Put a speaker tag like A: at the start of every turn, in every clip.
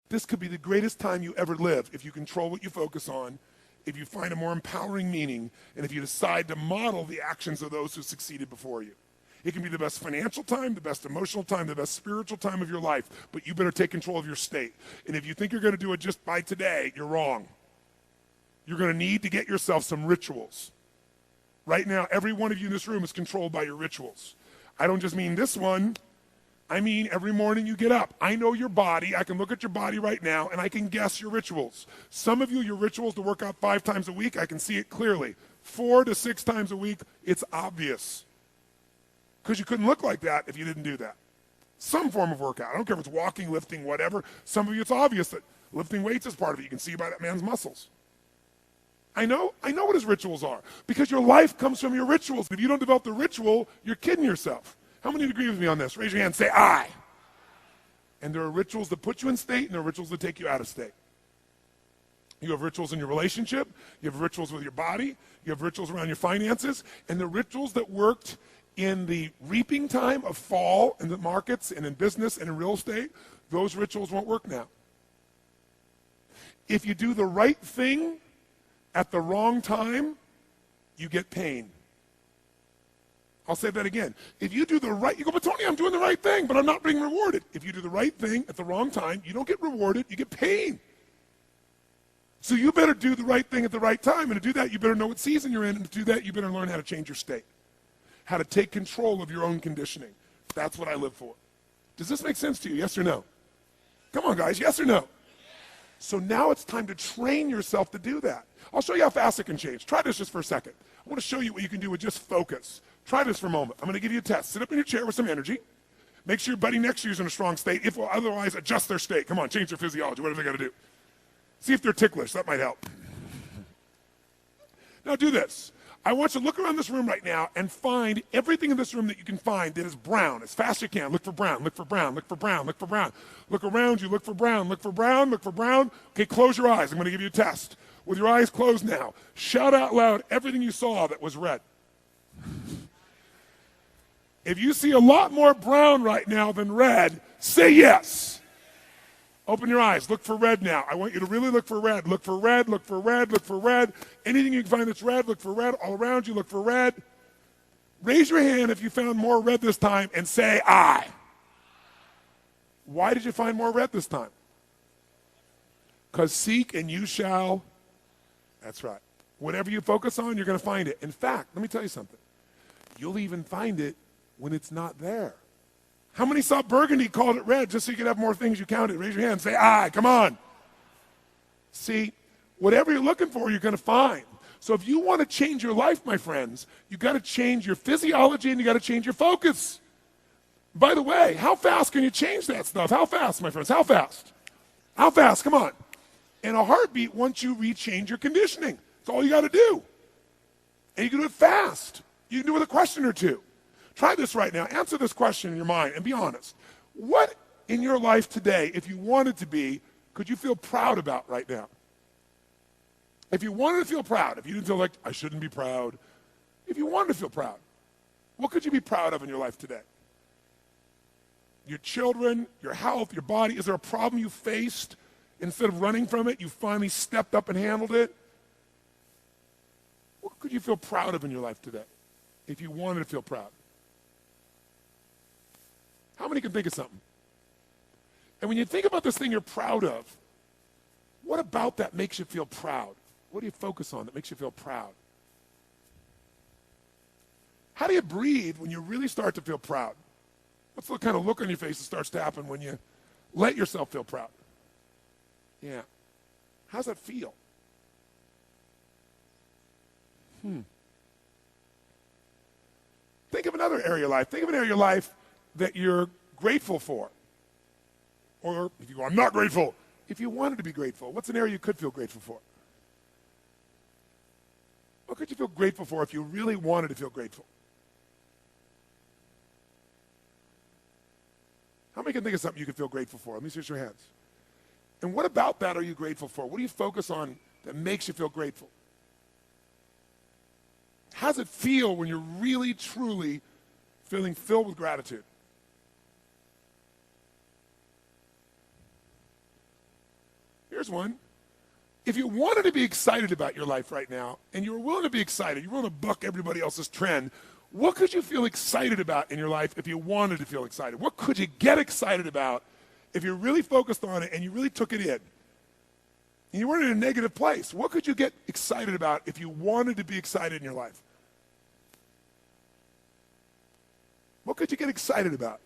A: This could be the greatest time you ever live if you control what you focus on, if you find a more empowering meaning, and if you decide to model the actions of those who succeeded before you. It can be the best financial time, the best emotional time, the best spiritual time of your life, but you better take control of your state. And if you think you're going to do it just by today, you're wrong. You're going to need to get yourself some rituals. Right now, every one of you in this room is controlled by your rituals. I don't just mean this one. I mean every morning you get up. I know your body. I can look at your body right now, and I can guess your rituals. Some of you, your rituals to work out 5 times a week, I can see it clearly. 4 to 6 times a week, it's obvious. Because you couldn't look like that if you didn't do that. Some form of workout. I don't care if it's walking, lifting, whatever. Some of you, it's obvious that lifting weights is part of it. You can see by that man's muscles. I know what his rituals are. Because your life comes from your rituals. If you don't develop the ritual, you're kidding yourself. How many agree with me on this? Raise your hand, say I. And there are rituals that put you in state, and there are rituals that take you out of state. You have rituals in your relationship, you have rituals with your body, you have rituals around your finances, and the rituals that worked in the reaping time of fall in the markets and in business and in real estate, those rituals won't work now. If you do the right thing at the wrong time, you get pain. I'll say that again. If you do the right, you go, but Tony, I'm doing the right thing, but I'm not being rewarded. If you do the right thing at the wrong time, you don't get rewarded, you get pain. So you better do the right thing at the right time, and to do that, you better know what season you're in, and to do that, you better learn how to change your state, how to take control of your own conditioning. That's what I live for. Does this make sense to you, yes or no? Come on, guys, yes or no? So now it's time to train yourself to do that. I'll show you how fast it can change. Try this just for a second. I want to show you what you can do with just focus. Try this for a moment. I'm going to give you a test. Sit up in your chair with some energy. Make sure your buddy next to you is in a strong state. If otherwise, adjust their state. Come on, change their physiology, whatever they got to do. See if they're ticklish. That might help. Now do this. I want you to look around this room right now and find everything in this room that you can find that is brown. As fast as you can. Look for brown, look for brown, look for brown, look for brown. Look around you, look for brown, look for brown, look for brown. Okay, close your eyes. I'm going to give you a test. With your eyes closed now, shout out loud everything you saw that was red. If you see a lot more brown right now than red, say yes. Open your eyes. Look for red now. I want you to really look for red. Look for red, look for red, look for red. Anything you can find that's red, look for red. All around you, look for red. Raise your hand if you found more red this time and say I. Why did you find more red this time? Because seek and you shall. That's right. Whatever you focus on, you're going to find it. In fact, let me tell you something. You'll even find it when it's not there. How many saw burgundy, called it red, just so you could have more things you counted? Raise your hand. Say, I. Come on. See, whatever you're looking for, you're going to find. So if you want to change your life, my friends, you've got to change your physiology and you've got to change your focus. By the way, how fast can you change that stuff? How fast, my friends? How fast? How fast? Come on. In a heartbeat, once you rechange your conditioning. That's all you got to do. And you can do it fast. You can do it with a question or two. Try this right now. Answer this question in your mind and be honest. What in your life today, if you wanted to be, could you feel proud about right now? If you wanted to feel proud, if you didn't feel like, I shouldn't be proud, if you wanted to feel proud, what could you be proud of in your life today? Your children, your health, your body. Is there a problem you faced? Instead of running from it, you finally stepped up and handled it? What could you feel proud of in your life today if you wanted to feel proud? How many can think of something? And when you think about this thing you're proud of, what about that makes you feel proud? What do you focus on that makes you feel proud? How do you breathe when you really start to feel proud? What's the kind of look on your face that starts to happen when you let yourself feel proud? Yeah. How's that feel? Think of another area of life. Think of an area of your life that you're grateful for. Or if you go, I'm not grateful. If you wanted to be grateful, what's an area you could feel grateful for? What could you feel grateful for if you really wanted to feel grateful? How many can think of something you could feel grateful for? Let me see your hands. And what about that are you grateful for? What do you focus on that makes you feel grateful? How does it feel when you're really, truly feeling filled with gratitude? Here's one. If you wanted to be excited about your life right now, and you were willing to be excited, you're willing to buck everybody else's trend, what could you feel excited about in your life if you wanted to feel excited? What could you get excited about if you really focused on it and you really took it in? And you weren't in a negative place. What could you get excited about if you wanted to be excited in your life? What could you get excited about?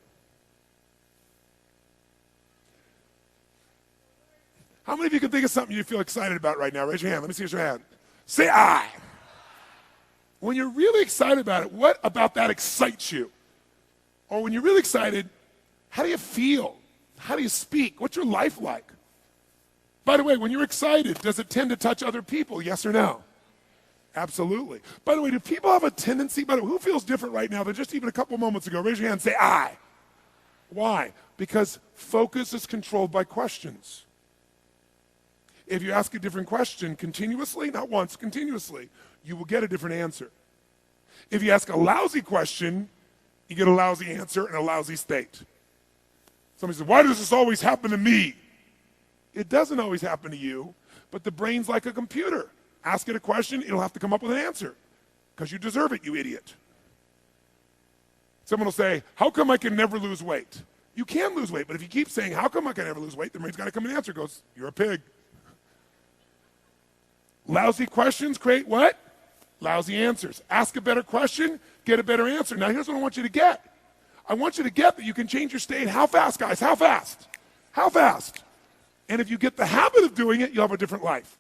A: How many of you can think of something you feel excited about right now? Raise your hand. Let me see your hand. Say I. When you're really excited about it, what about that excites you? Or when you're really excited, how do you feel? How do you speak? What's your life like? By the way, when you're excited, does it tend to touch other people? Yes or no? Absolutely. By the way, do people have a tendency, by the way, who feels different right now than just even a couple moments ago? Raise your hand and say I. Why? Because focus is controlled by questions. If you ask a different question continuously, not once, continuously, you will get a different answer. If you ask a lousy question, you get a lousy answer and a lousy state. Somebody says, why does this always happen to me? It doesn't always happen to you, but the brain's like a computer. Ask it a question, it'll have to come up with an answer because you deserve it, you idiot. Someone will say, how come I can never lose weight? You can lose weight, but if you keep saying, how come I can never lose weight, the brain's got to come and answer. It goes, you're a pig. Lousy questions create what? Lousy answers. Ask a better question, get a better answer. Now here's what I want you to get. I want you to get that you can change your state. How fast, guys? How fast? How fast? And if you get the habit of doing it, you'll have a different life.